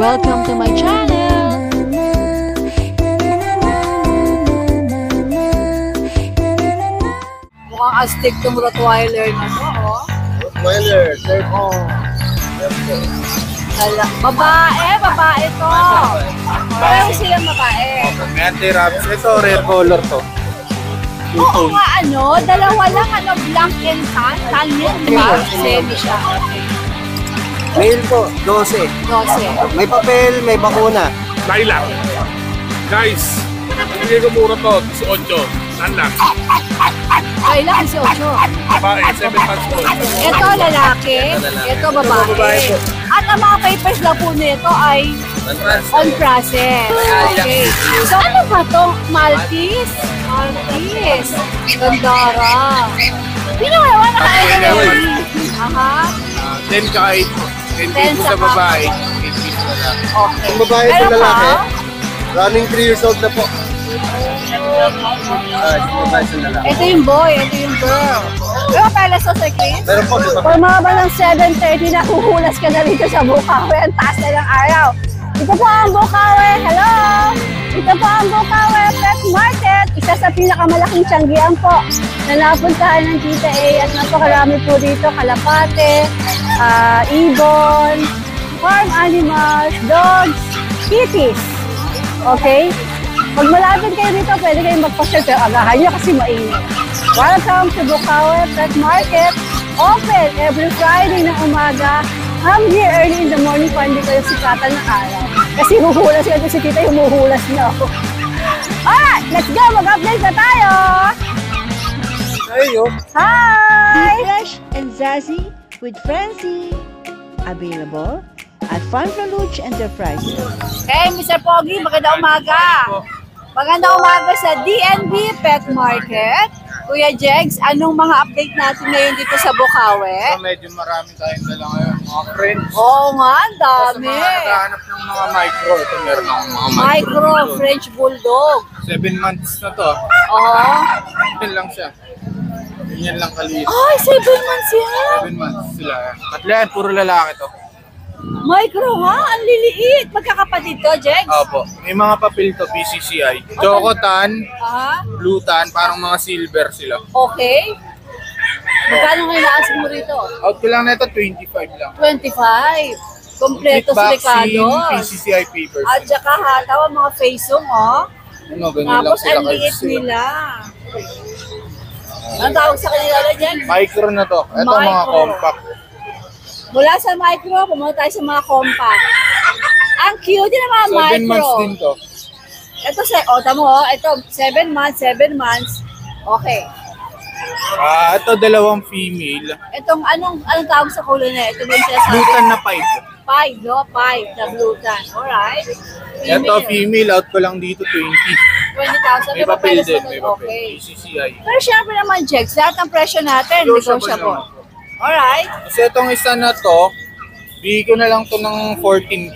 Welcome to my channel! Mukhang astig tong Rottweiler na to, oh. Rottweiler, third home. Babae to. Pareho silang babae. May anti-raps. Ito, rare color to. Oo nga, dalawa lang, blank and tan. Tan yan, di ba? Semi siya. Male po, 12. 12. May papel, may bakuna. Lilac. Guys, hindi ko mura to, 18. Nanlak. Ay lang, 18. Babae, 7 months old. Ito lalaki, ito babae. At ang mga papers lang po nito ay on process. Okay. So ano ba to? Maltese? Maltese. Gandara. Pinawawa na kayo. Aha. 10 kahit 10 sa babae. Okay. Ang babae sa lalaki, running 3 years old na po. Babae sa lalaki. Ito yung boy, ito yung girl. Pero pala sa secret? Meron po, di ba? Kung mga ba ng 7:30 na huhulas ka na rito sa Bukawi, ang taas na ng araw. Ito po ang Bukawi, hello! Ito po ang Bukawi Pet Market, isa sa pinakamalaking tiyanggian po na napuntahan ng Tita A at napakarami po dito, kalapate, ibon, farm animals, dogs, kitties. Okay? Pag malapit kayo dito, pwede kayong magpa-share pero agahan nyo kasi mainit. Welcome to Bukawi Pet Market. Open every Friday ng umaga. Come here early in the morning kung hindi kayo sikatan ng araw. Kasi huhulas yun si Tita yung huhulas nyo. Alright, let's go! Mag-update na tayo! Ayo. Hi! Fresh and Zazzy with Francie. Available at Fanfreluche Enterprises. Hey, Mr. Pogi, magandang umaga! Magandang umaga sa DNB Pet Market. Kuya Jegs, anong mga update natin ngayon dito sa Bukawi? So, medyo marami tayong dala ngayon, mga friends. Oo nga, ang Sa dami. mga naghahanap ng mga micro, ito meron akong mga Micro French Bulldog. 7 months na to. Oo. Yan lang siya. Ganyan lang kaliit. Ay, 7 months yan. 7 months sila. Katlian, puro lalaki to. Micro ha? Ang liliit. Magkakapatid to, Jegs? Opo. May mga papel to, PCCI. Chocotan, Aha. blue tan, parang mga silver sila. Okay. Magkano ngayon naasig mo rito? Out ko lang na ito, 25 lang. 25. Kompleto sa vaccine, Ricardo. PCCI papers. At saka hataw ang mga face-ong, oh. Ano, ganyan lang Tapos sila ang liit kayo. nila. Ang tawag sa kanila na dyan? Micro na to. Ito mga Micro. compact. Mula sa micro, pumunta tayo sa mga compact. Ang cute din ng mga 7 micro. months din to. Ito, tamo, ito, 7 months. Okay. Ito dalawang female. Itong, anong tawag sa kulay na? Ito ba yung sinasabi? Blue tan na 5. 5, no? 5 na blue tan. Alright. Ito female, out ko lang dito 20. 20,000. May papel din, may papel. Okay. PCCI. Pero syempre naman, Jex, lahat ng presyo natin, Negotiable negotiable. naman. Alright. Kasi itong isa na to, bigay ko na lang to ng 14K.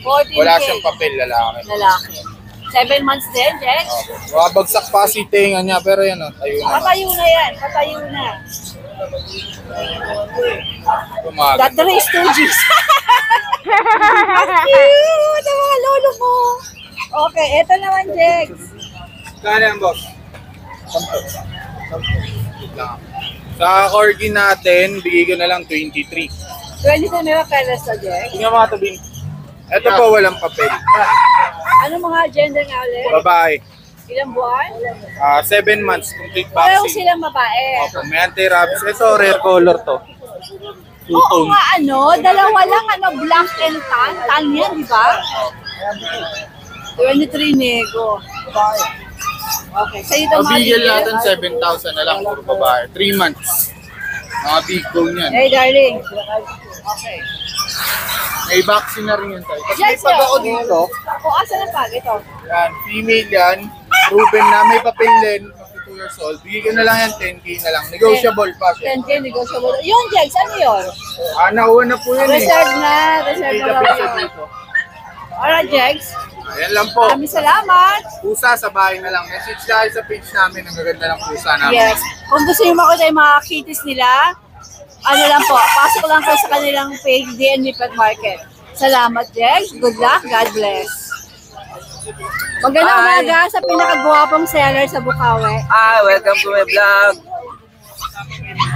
14K. Wala siyang papel, lalaki. Lalaki. 7 months din, Jex. Babagsak pa si tenga niya, pero yan o, tayo na. Patayo na yan. Patayo na. Tumagal. That race to G's. Ang cute! Ang mga lolo mo. Okay, eto naman, Jex. Kaya yan, boss? 10. Sa corgi natin, bigay ko na lang 23. 22 na peles to, Jex. Tingnan mga tabing. Ito po, walang papel. Ano mga gender nga ulit? Babae. Ilang buwan? 7 months, complete Pareho vaccine. silang babae. Opo, may anti-rabies. Ito, rare color to. Oo Two-tone. nga, dalawa lang, blank and tan. Tan yan, di ba? 23 nego. Okay, sa'yo ito mga Mabigyan bigel. natin 7,000 na lang, puro babae. 3 months. Mga big bone yan. Hey, darling. Okay. May vaccine na rin yun tayo. Kasi may Yes, pag sir. ako dito, O, asan ang pag? Ito. yan, female yan, proven na may papel din, 52 years old. Bigyan ko na lang yan, 10K na lang. Negotiable pa siya. 10K negotiable. Yung Jex, ano yun? Nakuha na po yun eh. Reserve na. Reserve na. Kita siya dito. Alright, Jex. Ayan lang po. Maraming salamat. Pusa sa bahay na lang. Message dahil sa page namin. Ang gaganda ng pusa namin. Yes. Kung gusto nyo makita yung mga kitties nila, ano lang po, pasok lang kayo sa kanilang page, DNB Pet Market. Salamat, Jex. Good luck. God bless. Magandang umaga sa pinakagwapong seller sa Bukawi. Welcome to my vlog.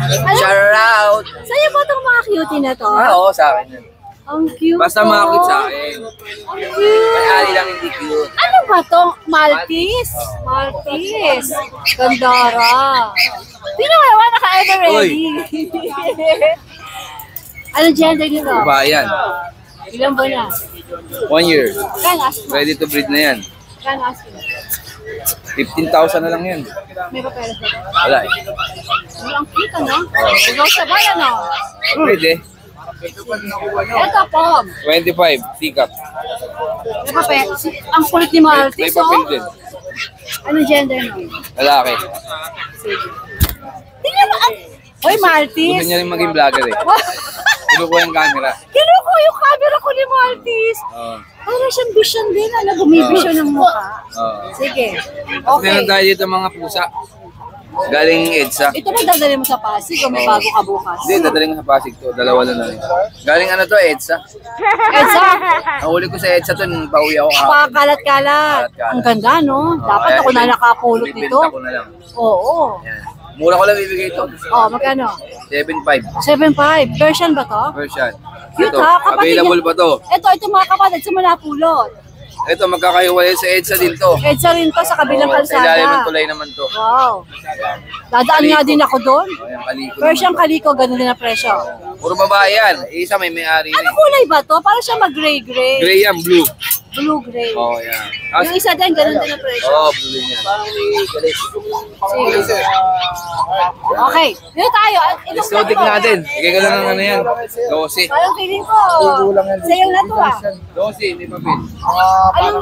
Ano? Shout out. Sa'yo ba itong mga cutie na to? Oo, sa akin yun. Ang cute. Basta mga cute sa akin. Ang cute. May ali lang hindi cute. Ano ba to? Maltese? Maltese. Gandara. Sino kayo? Naka-ever ready. Ano gender nito? Bayan. Ilan ba na? 1 year. Kan ask mo. Ready to breed na yan. Kan ask mo. 15,000 na lang yan. May papeles ba? Wala eh. Ang cute, ano? Ikaw sa bayan, ano? Pwede. Ito, Pom. 25, sikap. May papeles. Ang kulit ni May Maltese, papel oh. din. Ano gender no? Lalaki. Tingnan mo, Hoy, Gusto Maltese. niya rin maging vlogger eh. Kinukuha yung camera. Kinuha yung camera ko ni Maltese. Oo. Parang siyang vision din, ano? Bumibisyon ng mukha. Oo. Sige. Okay. Meron Okay. tayo dito mga pusa. Galing EDSA. Ito ba dadali mo sa Pasig o may bago ka bukas? Hindi, dadaling sa Pasig to. Dalawa lang rin. Galing ano to, EDSA. Edsa, Nahuli ko sa EDSA to nung pauwi ako kahapon. pakalat-kalat. Ang ganda, no? Dapat kaya ako na nakapulot nito. ibibenta ko na lang. Oo. Yan. Mura ko lang bibigay ito. Oh, magkano? 7.5 7.5. Version ba to? version. Cute, Ito, ha? Kapatid available niya- pa to. Ito mga kapatid, simula pulot. Ito, magkakahiwalay sa EDSA din to. Edsa rin to sa kabilang Oo, sa ilalim ng kalsada. tulay naman to. Wow. Dadaan nga din ako doon. O, yung kaliko Version naman to. kaliko, ganun din ang presyo. Puro babae yan. Isa may may-ari Ano na. kulay ba to? Parang siya mag-gray-gray. Gray yan, blue. Blue-gray. Oo, yan. Yung isa din, ganun din ang presyo. Oo, blue din yan. Sige. Okay. Dito tayo. Itong Exotic tatlo. natin. Bigay ko lang ng ano yan. 12. Parang feeling ko, sa'yo na to ah. 12, hindi pa bin.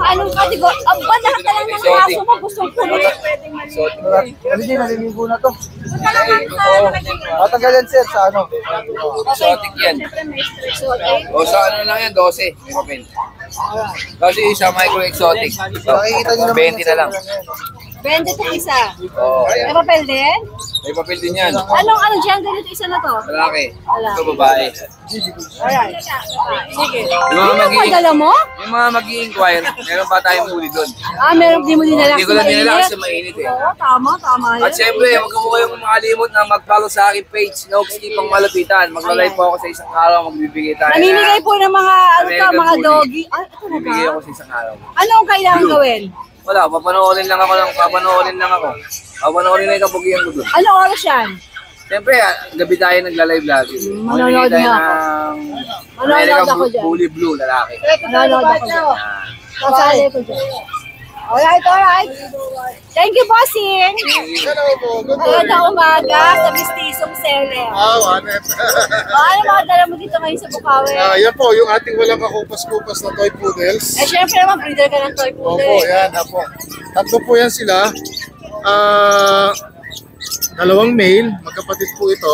Anong kategorya? Ang ba lahat na lang ng kaso mo gustong pulit? Pwedeng maliit. Hindi, naliligo na to. Punta lang lang sa nakikita. Matagal yan, sir, sa ano? Exotic yan. Siyempre may exotic. O sa ano lang yan, 12. Hindi pa bin. Kasi isa micro exotic. Nakikita nyo naman 20 na lang. 20 to isa. Oo, May ayan. papel din? May papel din yan. Anong gender nito isa na to? Lalaki. Lalaki. Ito babae. Alright. Sige. Yung mga Yung mag-i- padala mo? Yung mga mag-i-inquire, meron pa tayong huli doon. Meron di mo dinala Hindi ko lang dinala kasi mainit eh. Oo, tama yan. At syempre, huwag mo kayong makalimot na mag-follow sa aking page, Noxty Pang Malapitan. Mag-live po ako sa isang araw, magbibigay tayo. Namimigay po ng mga, American mga bully. doggy. Ay, ito na Bibigay ba? ako sa isang araw. Ano ang kailangan gawin? Wala, papanoorin lang ako. Papanoorin lang yung kabugian ko doon. Ano oras yan? Siyempre, gabi tayo nagla-live lagi. Manonood Magbibigay tayo na ako. ng Manonood American ako dyan. Bully Blue, lalaki. Nanonood ako dyan. Kasali ko dyan. Alright. Thank you, bossing. Hello po, good Magandang umaga sa mistisong seller. Wanet. Ano mga dala mo dito ngayon sa Bukawi? Yan po, yung ating walang kakupas-kupas na toy poodles. Eh, syempre naman, breeder ka ng toy Opo, poodle. yan, po. Tatlo po yan sila. Dalawang male, magkapatid po ito.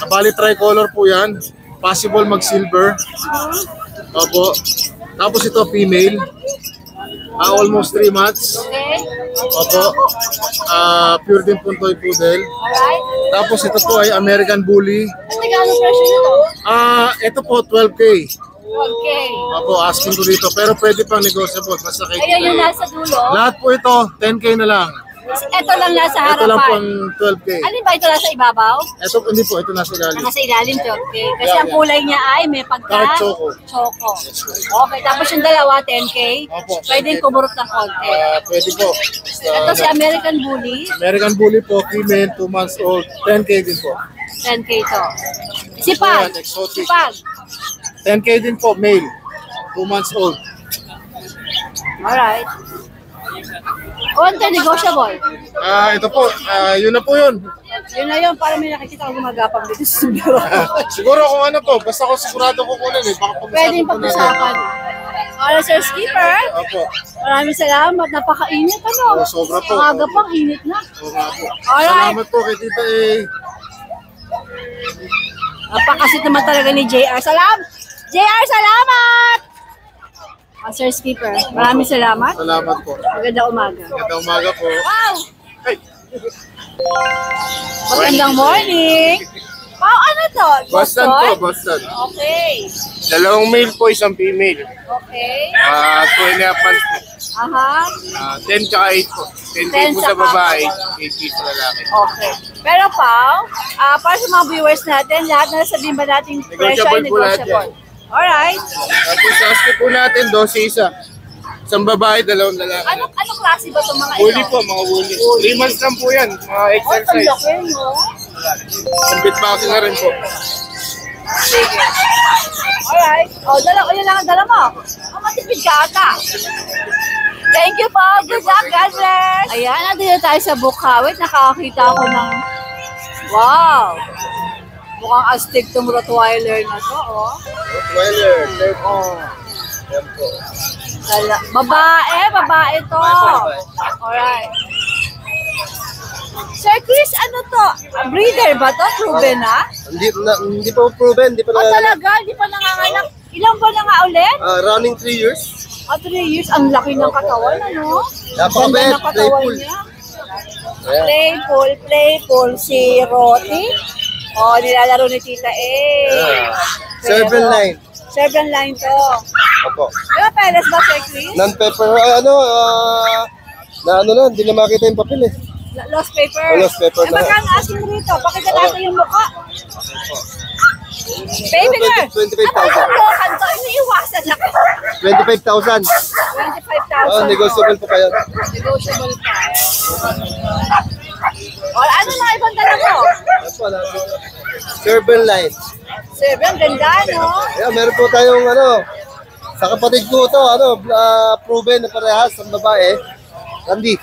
Bali tricolor po yan. Possible mag-silver. Opo. Tapos ito female. Almost 3 months. Okay? Opo. Pure din po toy poodle. Alright. Tapos ito po ay American Bully. Ang nagano presyo nito? Ito po 12K. Okay. Opo, asking ko dito. Pero pwede pang negotiable. Basta kay Ayan yung nasa dulo. lahat po ito, 10K na lang. Ito lang nasa Ito lang po harapan. ang 12K. Alin ba ito nasa ibabaw? Ito, hindi po, ito nasa ilalim. Nasa ilalim to. Okay. Kasi ang kulay niya ay may pagka Dark choco. choco. Okay, tapos yung dalawa 10K. Opo, Pwedeng 10K. kumurot ng konti. Pwede po. Basta, Ito si American Bully, American Bully po, female, 2 months old, 10K din po. 10K to. Si Pag. Ayan, exotic. Si Pag. 10K din po, male, 2 months old. Alright. Konti negotiable. Ito po, yun na po yun. Yun na yun, para may nakikita ko gumagapang dito sa studio. Siguro kung ano po, basta ko sigurado ko kunin eh. Baka Pwede yung po natin. pag-usapan. Alright, Sir Skipper. Opo. Maraming salamat. Napakainit ano. Oh, sobra po. Ang aga pang init na. Oo nga po. Alright. Salamat po kay Tita A. Napakasit naman talaga ni JR. JR, salamat! Sir Skipper, maraming salamat. Salamat po. Magandang umaga. Magandang umaga po. Wow! Ay, Magandang morning! Pao, ano to? Boston po, Boston. Okay. Dalawang male po, isang female. Okay. 2.5 months po. Aha. 10 tsaka 8 po. 10K 10 po sa sa babae, kapwa. 8K sa lalaki. Okay. Pero Pao, para sa mga viewers natin, lahat na sabihin ba natin presyo ay Negotiable po lahat negotiable? Alright. Tapos sa aski po natin, 12 isa. Isang babae, dalawang lalaki. Anong klase ba itong mga ito? Woolly po, mga woolly. 3 months lang po yan, mga Oh, exercise. panlaki, no? Ang bitboxing na rin po. Sige. Alright. O, yun lang ang dala mo. Matipid ka ata. Thank you po. Good luck. God bless. Ayan, nandito tayo sa Bukawit. Nakakakita ako ng... Wow! Mukhang astig tong Rottweiler na to, oh. Rottweiler, third po. Yan po. Babae to. Alright. Sir Chris, ano to? Breeder ba to? Proven na? Hindi pa proven, hindi pa Talaga? Hindi pa nanganganak? Ilang ba na nga ulit? running 3 years. 3 years. Ang laki ng katawan, ano? Napakabait, Ganda ng katawan playful. niya. Ayan. Playful. Si Roti. Oh, nilalaro ni Tita A. Serval line. Serval line to. Opo. Diba peles ba, Sir Chris? Non-pepper, hindi na makita yung papel eh. Lost paper. Lost paper na. Magkano asin mo rito? Pakita natin yung mukha. Baby girl. 25,000. Ang lokan to. Iniiwasan na ko. 25,000. 25,000. Negotiable po kayo. Negotiable pa. O, ano mga ibang dala mo? Serval line. Sir, ang ganda, no? Ayan, meron po tayong sa kapatid ko ito, proven na parehas ang babae. Randy.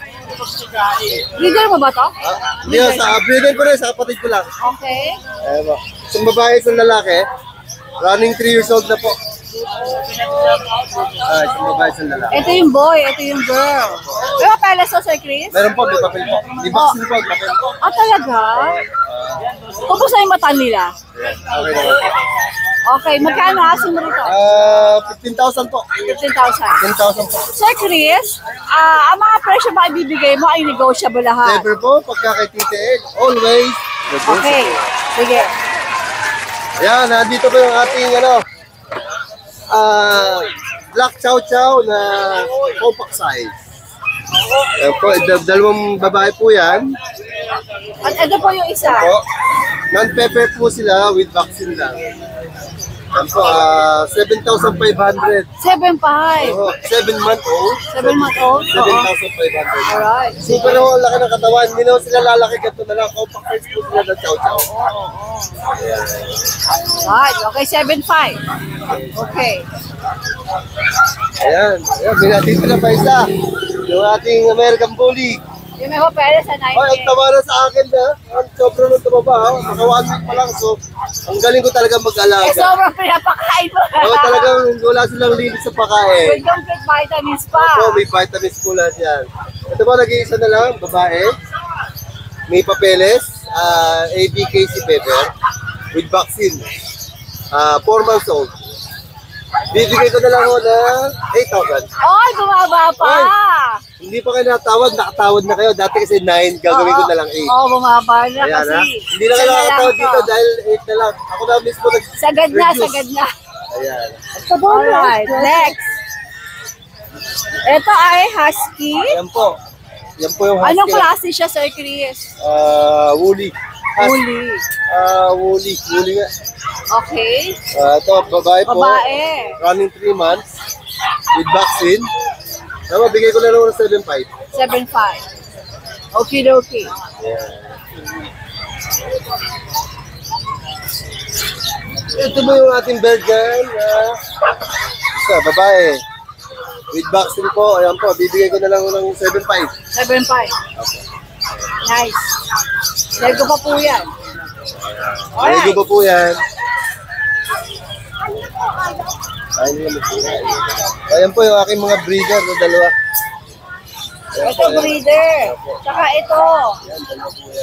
Leader mo ba to? Hindi, sa breeder ko rin, sa kapatid ko lang. Okay. Ayan po. Isang babae, isang lalaki. Running 3 years old na po. Isang babae, isang lalaki. Ito yung boy, ito yung girl. Pero peles to, Sir Chris? Meron po, may papel po. May vaccine po, papel po. Talaga? Kung sa yung mata nila? Okay naman po. Okay, magkano asin mo rito? 15,000 po. 15,000. 10,000 po. Sir Chris, ang mga presyo ba ibibigay mo ay negotiable lahat? Never po, pagka kay Tita Egg, always. Okay, sige. Ayan, nandito po yung ating Black Chow Chow na compact size. Ayan po, dalawang babae po yan. At ito po yung isa. Po. Non-pepper po sila with vaccine lang. Ayan po, 7,500. 7.5. 7-month-old. 7-month-old? 7,500. Alright. Super ang laki ng katawan. Hindi na sila lalaki ganito na lang. Compact size po sila ng Chow Chow. Right, okay, 7.5. Okay. Ayan, binatito na pa isa. Yung ating American Bully. Yung may hopela sa 9K. Ay, ang tama na sa akin na. Ang sobrang nung tumaba. Naka 1 week pa lang. So, ang galing ko talaga mag-alaga. Sobrang pinapakain mo. Talagang wala silang limit sa pagkain. With complete vitamins pa. May vitamins po lahat yan. Ito ba, nag-iisa na lang, babae. May papeles, ABKC paper, with vaccine. 4 months old. Bibigay ko na lang ako ng 8,000. Ay, bumaba pa. Ay. Hindi pa kayo natawad, nakatawad na kayo. Dati kasi 9, gagawin ko na lang 8. Oo, bumaba na Ayan, kasi. ha? Hindi na kayo isa nakatawad lang dito to. dahil 8 na lang. Ako na mismo Sagad na, reduce. sagad na. Ayan. Alright, next. Ito ay husky. Ayan po. Yan po yung husky. Anong klase siya, Sir Chris? Woolly. Woolly. Woolly. Woolly nga. Okay. Ito, babae po. Babae. Running 3 months. With vaccine. Tama, bigay ko na lang ng 7,500. 7.5. Okay, okay. Ito mo yung ating Belgian. Isa, babae. With vaccine po. Ayan po, bibigay ko na lang ng 7,500. 7.5. Nice. Lego pa po yan. Lego pa po yan. Ayan po yung aking mga breeder na dalawa. Ito breeder. Saka ito.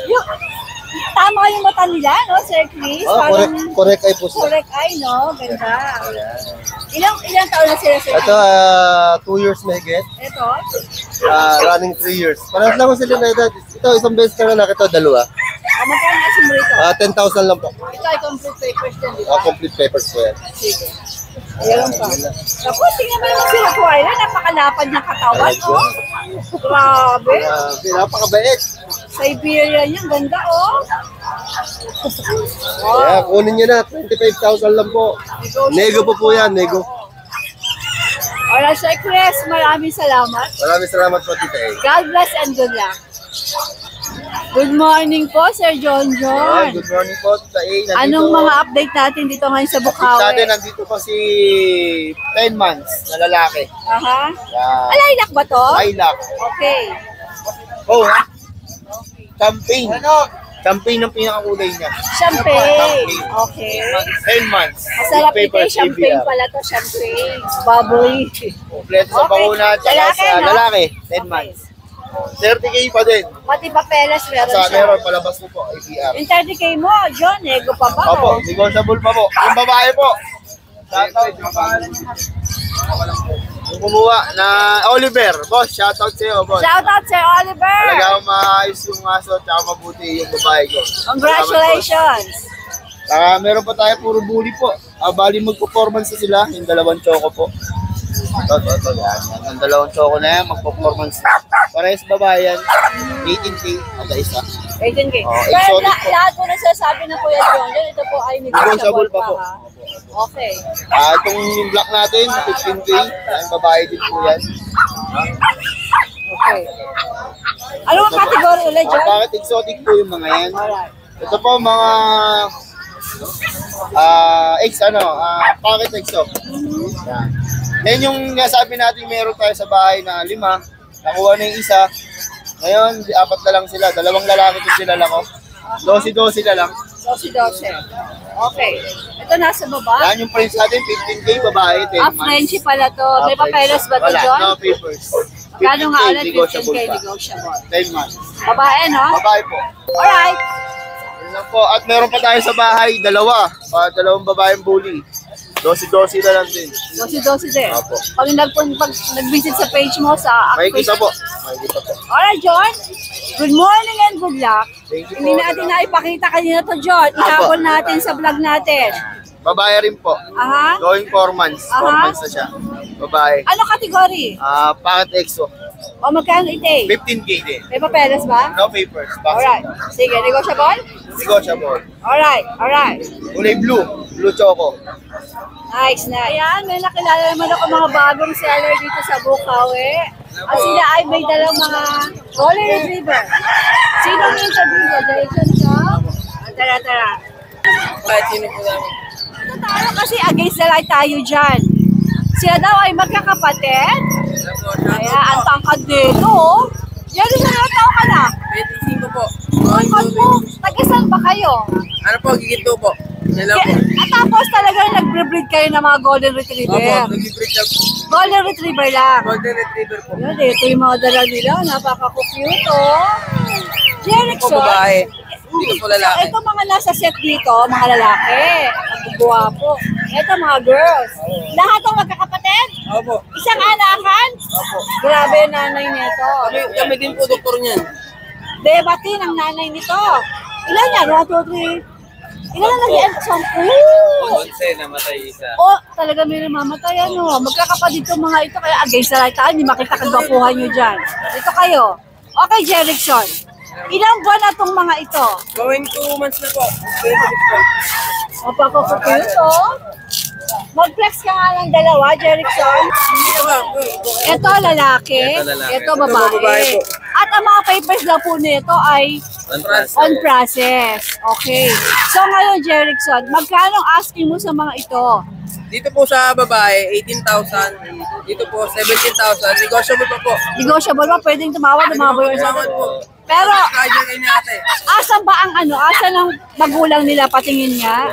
Yung, tama yung mata nila, no, Sir Chris? Correct eye po sila. Correct eye, no? Ganda. Ilang taon na sila, Sir? Ito, 2 years mahigit. Ito? Running 3 years. Parang lang ko sila na edad. Ito, isang beses ka na ito, dalawa. Magkano ang asin mo rito? 10,000 lang po. Ito ay complete papers din, di ba? Complete papers po yan. Sige. Ayan pa. Naku, tingnan mo naman si Hatuayla. Napakalapad ng katawan, oh. Grabe. Napakabait. Siberian yan. Ganda, oh. Kaya kunin nyo na, 25,000 lang po. Nego po yan, nego. Alright, Sir Chris, maraming salamat. Maraming salamat po, Tita A. God bless and good luck. Good morning po, Sir John John. Good morning po, Tita A. Nandito, Anong mga update natin dito ngayon sa Sa Bukawi? atin, nandito po si 10 months na lalaki. Aha. Yan. Lilac ba to? Lilac. Okay. Oh, ha? Champagne. Champagne ang pinakakulay niya. Champagne. Okay. 10 months. Masarap ito. Papers, Champagne ABR. pala to. Champagne. Bubbly. Kompleto sa Okay. bakuna at saka Lalaki, sa no? lalaki. 10 months. 30K pa din. Pati papeles meron Sa siya. meron, palabas mo po, ABR. Yung 30K mo, John, ego pa ba? Opo, negotiable pa po. Yung babae po. Shoutout. Yung kumuha na Oliver. Boss, shoutout sa'yo, boss. Shout out Sir Oliver. Talagang maayos yung aso at saka mabuti yung babae ko. Congratulations. Saka meron pa tayo puro bully po. Bali mag-performance na sila. Yung dalawang choco po. Ito. Yan. Yung dalawang choco na yan, mag-performance na. Parehas babae yan. 18K at isa. 18K. Oh, Pero exotic po. lahat po nasasabi na Kuya John, ito po ay negotiable Negotiable pa pa po. ha? Okay. Itong black natin, 15K. Yan, babae din po yan. Okay. Ano ang category ulit, John? Bakit exotic po yung mga yan? Alright. Ito po mga pocket exo. Yan. Yan yung nasabi natin meron tayo sa bahay na 5. Nakuha na yung isa. Ngayon, 4 na lang sila. 2 lalaki kung sila lang ko. 12 na lang. 12. Okay. Ito nasa baba. Yan yung price natin, 15K, babae, 10 months. Frenchie pala to. May Frenchie. papeles ba to, Wala, John? no papers. Kano nga 15K, ulit? 15K negotiable pa. negotiable. 10 months. Babae, no? Babae po. Alright. Yun lang po. At meron pa tayo sa bahay, 2. Dalawang babaeng bully. 12 na lang din. 12 din. Apo. Pag nag-visit sa page mo sa May kita po. May kita po. Alright, John. Good morning and good luck. Thank you Hindi po. natin na ipakita kanina to, John. Ihabol natin sa vlog natin. Babae rin po. Aha. Going 4 months. 4 Aha. months na siya. Babae. Ano kategory? Pocket exo. O magkano ite? 15K din. May papeles ba? No papers. Alright. Sige, negotiable? Negotiable. Alright. Kulay blue. Blue choco. Nice na. Ayan, may nakilala naman ako mga bagong seller dito sa Bukawi. At sila ay may dalang mga golden retriever. Sino ang interview mo? Jason siya? Tara. Kahit sino po namin. Ito tayo kasi against the light tayo dyan. Sila daw ay magkakapatid. Kaya ang tangkad dito, oh. Yan, ilang tao ka na? 25 po. Tangkad mo. Tagisan ba kayo? Ano po, giginto po. Yan lang po. At tapos talagang nagbre-breed kayo ng mga golden retriever. Opo, nag-break lang po. Golden retriever lang. Golden Retriever po. Yan, ito yung mga dala nila. Napaka-cute, oh. Po Jerickson. babae. Dito po lalaki. Ito mga nasa set dito, mga lalaki. Ang guwapo. Ito mga girls. Lahat ang magkakapatid? Opo. Isang anakan? Opo. Grabe yung nanay nito. Kami din po doktor niyan. Debati ng nanay nito. Ilan yan? 1, 2, 3. Ilan na nag-end? 10. Namatay isa. Oh, talaga may namamatay ano. Magkakapatid itong mga ito. Kaya against the light tayo. Hindi makita kagwapuhan nyo dyan. Dito kayo. Okay, Jerickson. Ilang buwan na itong mga ito? Going 2 months na po. Mapakakapit ito. Mag-flex ka nga ng dalawa, Jerickson. Ito lalaki. Ito babae. babae po. At ang mga papers daw po nito ay on process. Okay. So ngayon, Jerickson, magkano asking mo sa mga ito? Dito po sa babae, 18,000. Dito po, 17,000. Negotiable pa po. Negotiable ba? Pwedeng tumawad ng mga boyers Tawad natin. po. Pero, Kaya kayo ni ate. asan ba ang ano? Asan ang magulang nila? Patingin nga.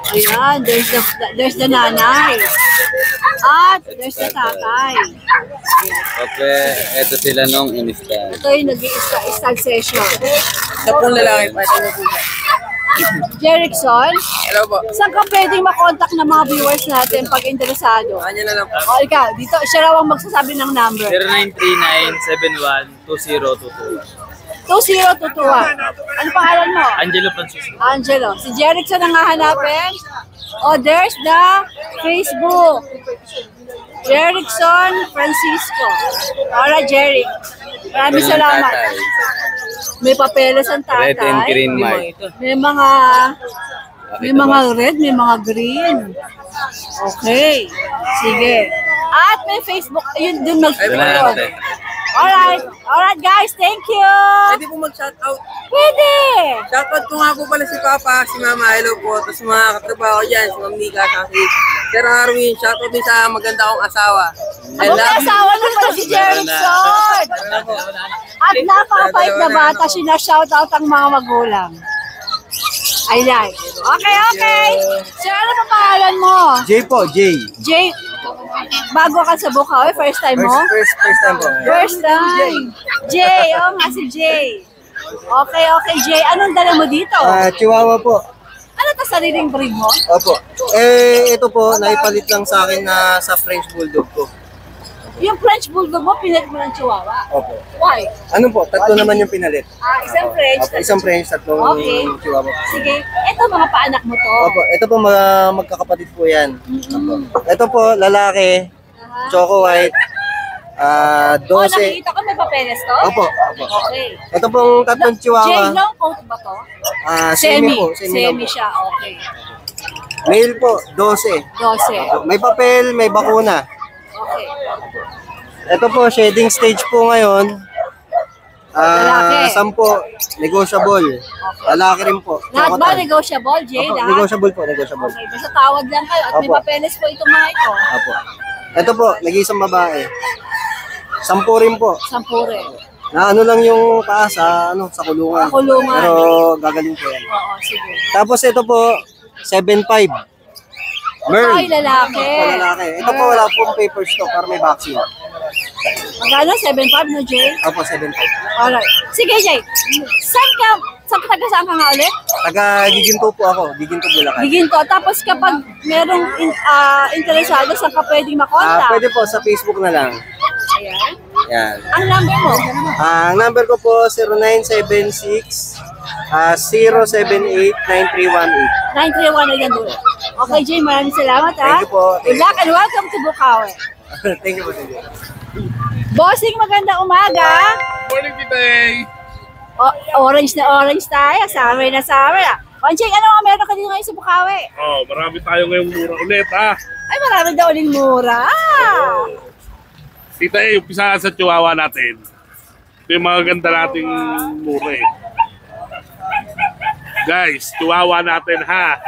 Ayan, there's the nanay. At there's the tatay. Okay, eto sila nung in-start. Ito yung nag-i-stag session. Sa pong lalaki, pwede mo po siya. Jerickson, Hello po. saan ka pwedeng makontak ng mga viewers natin pag interesado? Kanya na lang po. O ikaw, dito siya raw ang magsasabi ng number. 0939-71-2022. 2021. Ano pangalan mo? Angelo Francisco. Angelo. Si Jerickson ang hahanapin. Oh, there's the Facebook. Jerickson Francisco. Para Jerick. Maraming salamat. May papeles ang tatay. Red and green mark. May mga red, may mga green. Okay. Sige. At may Facebook. Ayun, dun mag-follow. Alright guys, thank you. Pwede po mag-shoutout. Pwede. Shoutout ko nga po pala si Papa, si Mama, hello po. Tapos mga katrabaho dyan, si Ma'am Nika, si Sir Arwin. Shoutout din sa maganda kong asawa. I Ako love you. asawa na pala si Jerickson. At napakapait na bata, sinashoutout ang mga magulang. I like. Okay. Sir, ano pa pangalan mo? Jay po, Jay. Jay, bago ka sa Bukawi, first time mo? First time po. First time. Jay, nga si Jay. Okay, Jay. Anong dala mo dito? Chihuahua po. Ano to sariling breed mo? Opo. Ito po, naipalit lang sa akin na sa French Bulldog ko. Yung French Bulldog mo, pinalit mo ng Chihuahua? Opo. Why? Ano po, tatlo naman yung pinalit. Isang French. Opo, isang French, tatlong Okay. Chihuahua. Sige. Ito, mga paanak mo to. Opo, ito po magkakapatid po yan. Opo. Ito po, lalaki, choco white, 12. Nakikita ko may papeles to? Opo. Okay. Ito pong tatlong Jay, chihuahua. long coat ba to? Semi po. Semi lang Semi po. siya, okay. Male po, 12. 12. May papel, may bakuna. Okay. Ito po, shedding stage po ngayon. Lalaki. 10, negotiable. Lalaki rin po. Lahat ba Chocotan. negotiable, Jay? Opo, Lahat? negotiable po, negotiable. Okay, basta tawag lang kayo at may Opo. papeles po itong mga ito. Opo. Ito po, nag-iisang babae. 10 rin po. Sampure. Na ano lang yung paa sa kulungan. Sa kulungan. Pero gagaling po yan. Oo, sige. Tapos ito po, 7'5". Merl. Ay, lalaki. Ito lalaki. Ito po wala pong papers to, pero may vaccine. Magkano? 7.5 no, Jay? Opo, 7'5". Alright. Sige, Jay. Taga saan ka nga ulit? Taga Giginto po ako. Giginto Bulacan. Giginto. Tapos kapag merong interesado, saan ka pwedeng makontak? Pwede po sa Facebook na lang. Ayan. Yan. Ang number mo? Ang number ko po 0976 078 9318. 931 na yan doon. Okay, Jay. Maraming salamat, ha? Thank you po. Good luck and welcome to Bukawi. Thank you po. Thank you. Bossing, magandang umaga. Morning today. Orange na orange tayo. Summer na summer. Panching, ano ang meron ka dito ngayon sa Bukawi? Oh, marami tayo ngayong mura ulit ha. Ay, marami daw uling mura. Tita umpisa sa chihuahua natin. Ito yung mga ganda nating mura eh. Guys, chihuahua natin ha.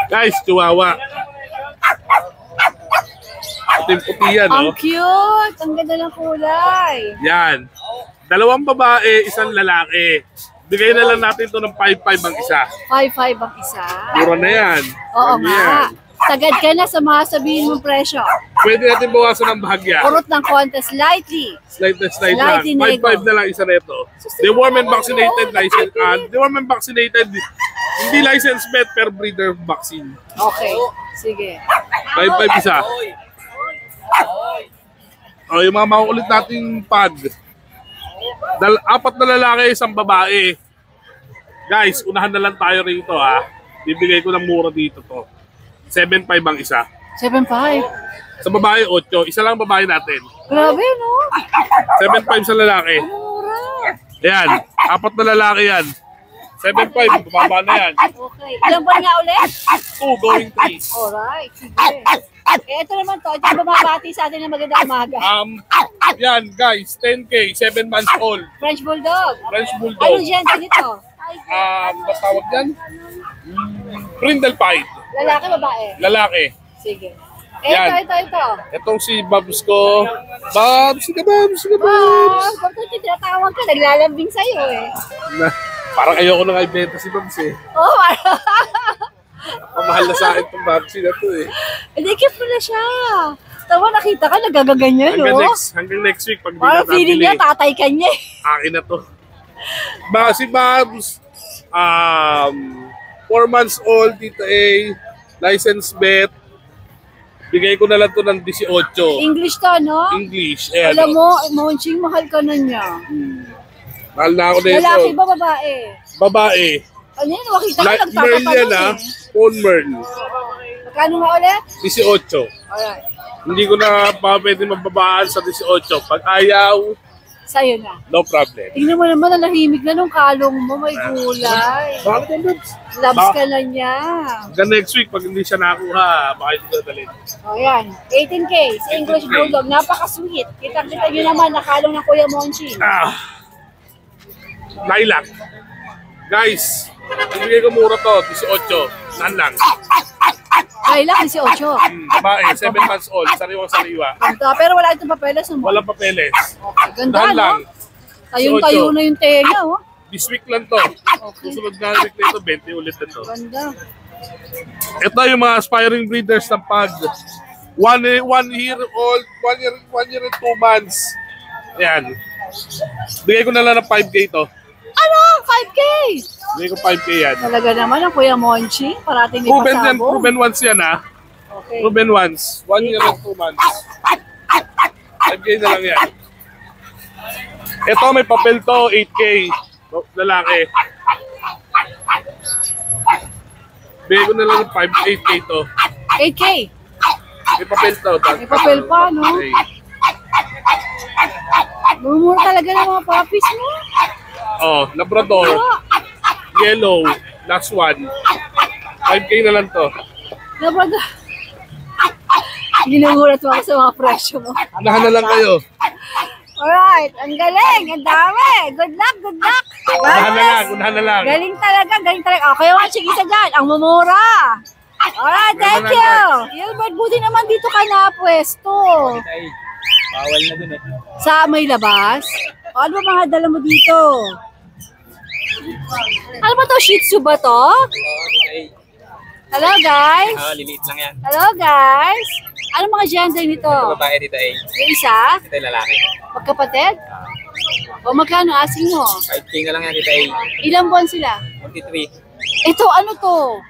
Guys, chihuahua. Ito yung puti yan, Ang no? cute. Ang ganda ng kulay. Yan. 2 babae, 1 lalaki. Bigay na lang natin to ng 5-5 ang isa. 5-5 ang isa. Mura na yan. Oo Ano nga. yan? Sagad ka na sa mga sabihin mong presyo. Pwede natin bawasan ng bahagya. Urot ng contest lightly. Slide na slide lang. Slightly nego. 5-5 na lang isa neto. Deworm and vaccinated license. Deworm and vaccinated. Hindi license vet per breeder vaccine. Okay. Sige. 5-5 isa. O, yung mga makukulit nating pag. 4 na lalaki, 1 babae. Guys, unahan na lang tayo rito ha. Bibigay ko ng mura dito to. 7-5 ang isa. 7-5. Sa babae, 8. Isa lang babae natin. Grabe, no? 7-5 sa lalaki. Mura. Ayan, 4 na lalaki yan. 7-5, bumaba na yan. Okay. Ilang buwan nga ulit? 2 going 3. Alright. Sige. Ito naman to. Ito yung bumabati sa atin ng magandang umaga. Yan guys, 10K, 7 months old. French Bulldog. French Anong Bulldog. gender dito? Matawag yan? Brindle Pied. Lalaki, babae? Lalaki. Sige. Yan. Ito. Itong si Babs ko. Babs, sige Babs, sige Wow, Babs. bakit tinatawag ka? Naglalambing sa'yo eh. Parang ayoko na nga ibenta si Babs eh. Oh, Pamahal na sa akin itong Babs na to eh. hindi cute na siya. Tawa, nakita ka, nagagaganyan, no? Hanggang next week pag di Parang na feeling niya, tatay ka niya eh. akin na to. Si Babs, 4 months old, Tita A, license vet. Bigay ko na lang to ng 18. English to, no? English. Ayan. Alam mo, Monching, mahal ka na niya. Mahal na ako na ito. Lalaki ba, babae? Babae. Ano yan? Makita ka, Light Merl nagpapapalang yan ha. eh. Full Merl. Magkano nga ulit? 18. Alright. Hindi ko na pa pwede mababaan sa 18. Pag ayaw, Sa'yo na. no problem. Tingnan mo naman, nalahimik na nung kalong mo. May gulay. Bakit yung Lods? Labs ka na niya. Hanggang next week, pag hindi siya nakuha, baka ito dadalhin. O yan, 18K sa English 18K. Bulldog. Napaka-sweet. Kita-kita nyo naman, nakalong ng Kuya Monching. Lilac. Guys, ibigay ko mura to, 18. Nan lang. Lilac, 18. Babae, 7 months old, sariwang-sariwa. Ganda, pero wala itong papeles mo. Walang papeles. Ganda, Nan no? lang. Tayong-tayo na yung tenga, oh. This week lang to. Susunod na week na ito, 20 ulit na to. Ganda. Ito yung mga aspiring breeders ng pag 1 year old, 1 year and 2 months. Ayan. Bigay ko na lang ng 5K to. Ano? 5K? Bigay ko 5K yan. Talaga naman ang Kuya Monching. Parating may Proven yan, pasabog. proven once yan ha. Okay. Proven once. 1 year and 2 months. 5K na lang yan. Ito may papel to, 8K. Lalaki. Bigay ko na lang ng 8K to. 8K? May papel to. May papel pa, no? Okay. Mumura talaga ng mga puppies mo. Oh, Labrador. Yellow. Last one. 5K na lang to. Nabaga. Ginugulat mo ako sa mga presyo mo. Unahan na lang kayo. Alright, ang galing, ang dami. Good luck, good luck. Unahan na lang. Galing talaga, galing talaga. Okay, Monching, isa dyan. Ang mumura. Alright, thank you. Gilbert, buti naman dito ka na pwesto. Bawal na dun eh. Sa may labas? O, ano ba mga dala mo dito? Ano ba to? Shih Tzu ba to? Hello, guys. Liliit lang yan. Hello, guys. Ano mga gender nito? Babae dito eh. Yung isa? Ito yung lalaki. Magkapatid? O magkano asing mo? 5K na lang yan dito eh. Ilang buwan sila? 43. Ito, ano to?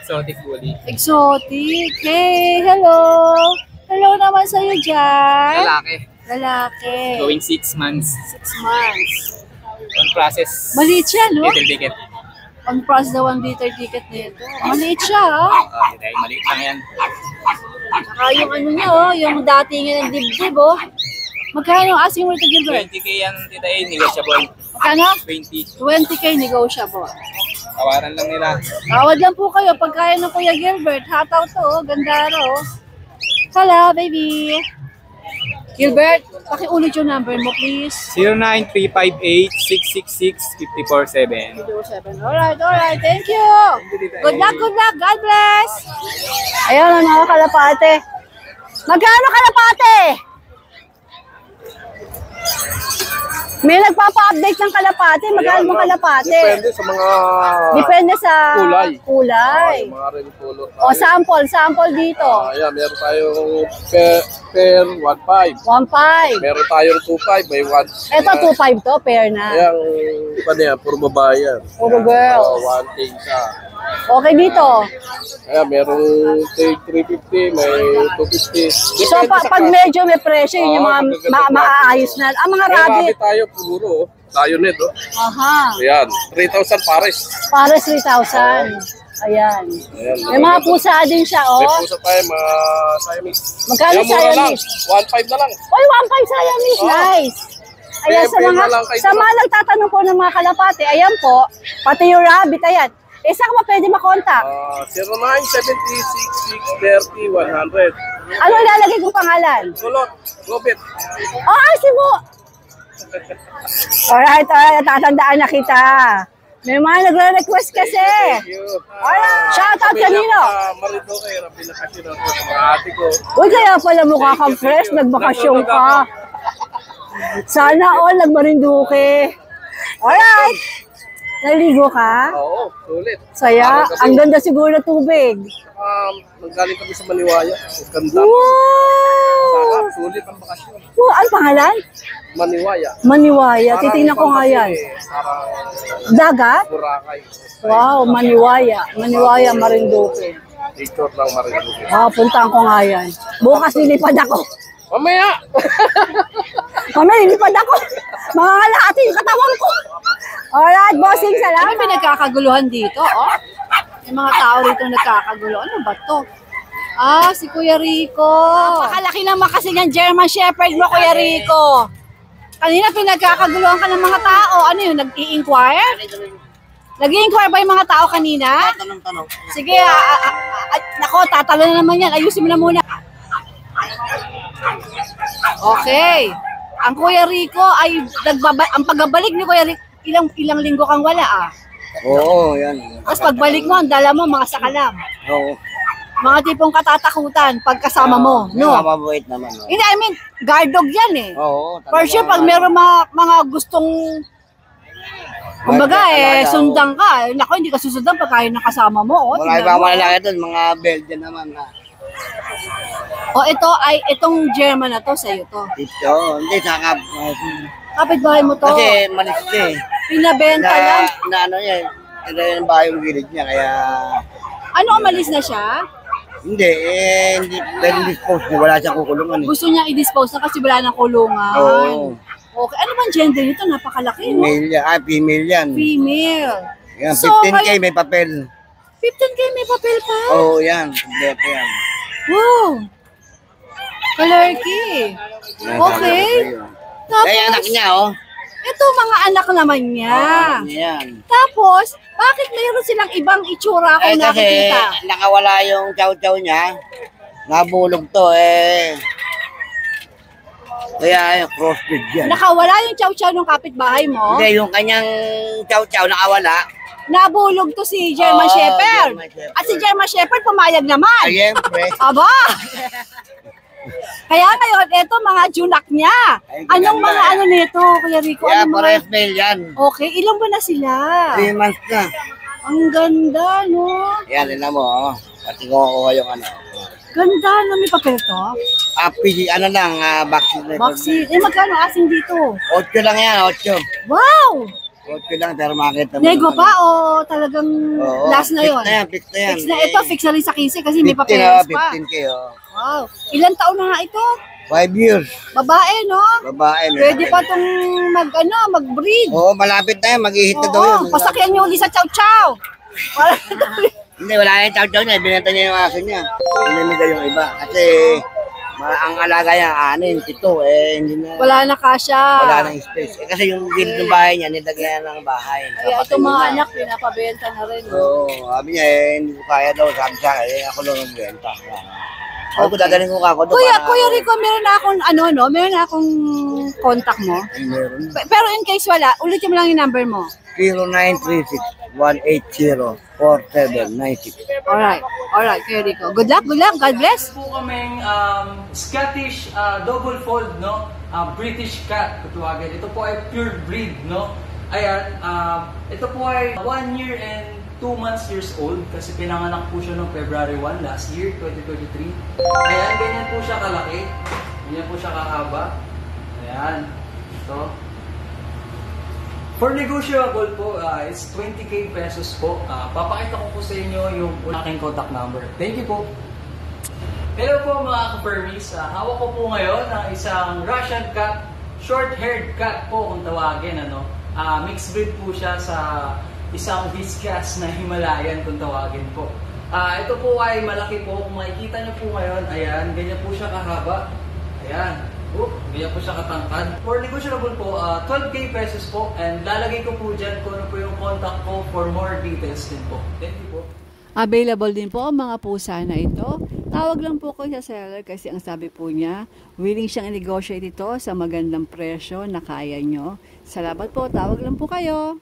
Exotic bully. Exotic. Hey, hello. Hello naman sa'yo dyan. Lalaki. Lalaki. Going 6 months. 6 months. On process. Maliit siya, no? Little ticket. On price daw 1 liter ticket nito. Maliit siya, ha? Dito eh. Maliit lang yan. Saka yung ano niya, oh, yung datingin ng dibdib, oh. Magkano ang asking mo ito, Gilbert? 20K yan dito eh. Negotiable. Magkano? 20. 20K negotiable. Tawaran lang nila. Tawad lang po kayo pag kaya ng Kuya Gilbert. Hataw to, oh. Ganda raw. Hello, baby. Gilbert, pakiulit yung number mo, please. 09358-666-547. 07. Alright. Thank you. Good luck. God bless. Ayun ang mga kalapate. Magkano kalapate? May nagpapa-update ng kalapate. Magkano mga kalapate? Depende sa mga Depende sa kulay. kulay. Mga red color. O, sample dito. Ayan, meron tayong pair 1.5. 1.5. Meron tayong 2.5, may 1. Ito, 2.5 to, pair na. Ayan, iba na yan, puro babae yan. Puro girls. 1K isa. Okay dito. Ayan, merong 350, may 250. So, pag medyo may presyo, yun yung mga maaayos na. Ang mga May rabbit. rabbit tayo, puro. Tayo nito. Aha. Ayan, 3,000 pares. Para 3,000. Ayan. Ayan, May mga pusa din siya, May oh. pusa tayo, mga Siamese. Magkano Ayan, mura lang. Siamese? 1.5 na lang. Uy, 1.5 Siamese. Oh. Nice. Ayan, sa Pay mga, na lang kayo sa dito. mga nagtatanong po ng mga kalapate, ayan po, pati yung rabbit, ayan. Eh, saan ka ba pwede makontak? 0976-630-100. Ano ilalagay kong pangalan? Sulot, Robert. Oh, Sibo! Alright, tatandaan na kita. May mga nagre-request kasi. Thank you. Alright, shoutout kanino? Marito kayo, pinakasyon ako sa mga ate ko. Uy, kaya pala mukha kang fresh, nagbakasyon ka. Sana all nagmarinduke. Alright. Naligo ka? Oo, sulit. Saya. Kasi, Ang ganda siguro ng tubig. nanggaling kami sa Maniwaya. Ganda. Wow! Sarap, sulit ang bakasyon. Wow, ano pangalan? Maniwaya. Maniwaya. Titingnan ko nga yan. Parang Dagat? Boracay. Wow, Maniwaya. Maniwaya, Marinduque. Picture lang Marinduque. Puntaan ko nga yan. Bukas lilipad ako. Mamaya! Mamaya lilipad ako. Mga kalahati yung katawan ko. Alright, bossing, salamat. Ano pinagkakaguluhan dito, oh? May mga tao rito nagkakagulo. Ano ba to? Si Kuya Rico. Napakalaki naman kasi ng German Shepherd mo, Kuya Rico. Kanina pinagkakaguluhan ka ng mga tao. Ano yun, nag-i-inquire? Nag-i-inquire ba yung mga tao kanina? Tanong-tanong. Sige, nako, tatalo na naman yan. Ayusin mo na muna. Okay. Ang Kuya Rico ay ang pagbabalik ni Kuya Rico, ilang linggo kang wala Oo, yan. Tapos pagbalik mo, ang dala mo mga sakalam. Oo. Mga tipong katatakutan pagkasama mo, no? Mababait naman. Hindi, I mean, guard dog yan eh. Oo. For sure, pag meron mga gustong kumbaga sundan ka. Naku, hindi ka susundan pag kaya nakasama mo. Wala ibang malalaki doon, mga Belgian naman na. Itong German na to, sa'yo to. Ito, hindi, saka. Kapitbahay mo to. Kasi malis siya eh. Pinabenta lang. Na ano yan, ito yung bahay yung gilid niya, kaya. Ano, umalis na siya? Hindi, hindi pwede dispose niya, wala siyang kukulungan eh. Gusto niya i-dispose na kasi wala ng kulungan. Oo. Okay, ano bang gender nito? Napakalaki, no? Female yan, female yan. Female. Yan, So, 15K may papel. 15K may papel pa? Oo, yan, kompleto yan. Wow! Kalarky. Okay. Tapos, Kaya anak niya, oh. ito mga anak naman niya. Yan. Tapos, bakit mayroon silang ibang itsura kung Kasi nakikita? nakawala yung chow-chow niya. Nabulog to eh. Kaya crossbreed yan. Nakawala yung chow-chow ng kapitbahay mo. Hindi, yung kanyang chow-chow nakawala. Nabulog to si German Oo, Shepherd. German Shepherd. At si German Shepherd pumayag naman. Ay, siyempre. Aba! Kaya ngayon, eto mga junak niya. Ay, Anong ganda, mga eh. ano nito, Kuya Rico? Kaya Anong pares mga... male yan. Okay, ilang ba na sila? 3 months na. Ang ganda, no? Yan, tignan mo, oh. Pati ko yung ano. Ganda, no? May papel to? Ano lang, vaccine. Vaccine. Magkano asing dito? 8 lang yan, 8. Wow! 8 lang, pero makita mo. Nego pa o talagang Oo, last na fix yun? na yan, fix na yan. Fix na ito, fix na rin sa 15 kasi may 15, papeles pa. 15K, oh. Wow. Ilang taon na nga ito? 5 years. Babae, no? Babae. Pwede pa itong mag-breed. Oo, malapit na yan. Mag-ihit na daw Oo, yun. pasakyan niyo ulit sa chow-chow. Para Hindi, wala yung chow-chow niya. Binenta niya yung aso niya. Inimigay yung iba. Kasi ang alaga niya, 6, 7. Hindi na. wala na kasya. Wala nang space. Kasi yung gilid ng bahay niya, nilagyan ng bahay. Kaya itong mga anak, pinapabenta na rin. No? Oo, sabi niya hindi ko kaya daw. Sabi sa akin, ako lang ang benta. Ako ko dadalhin ko ako doon. Kuya Rico, meron na akong meron na akong contact mo. Meron. Pero in case wala, ulitin mo lang yung number mo. 0936-180-4796. Alright, Kuya Rico. Good luck, God bless. Po kaming Scottish double fold, no? British cat, katuwagan. Ito po ay pure breed, no? Ayan, ito po ay 1 year and 2 years old kasi pinanganak po siya noong February 1 last year, 2023. Ayan, ganyan po siya kalaki. Ganyan po siya kahaba. Ayan. Ito. For negotiable po, it's 20K pesos po. Papakita ko po sa inyo yung aking contact number. Thank you po. Hello po mga ka-Permies. Hawak ko po ngayon ng isang Russian cat, short-haired cat po kung tawagin. Mixed breed po siya sa isang Viscas na Himalayan kung tawagin po. Ito po ay malaki po. Kung makikita niyo po ngayon, ayan, ganyan po siya kahaba. Ayan. Ganyan po siya katangkad. For negotiable po, 12K pesos po. And lalagay ko po dyan kung ano po yung contact ko for more details din po. Thank you po. Available din po ang mga pusa na ito. Tawag lang po ko sa seller kasi ang sabi po niya, willing siyang i-negotiate ito sa magandang presyo na kaya nyo. Salamat po, tawag lang po kayo.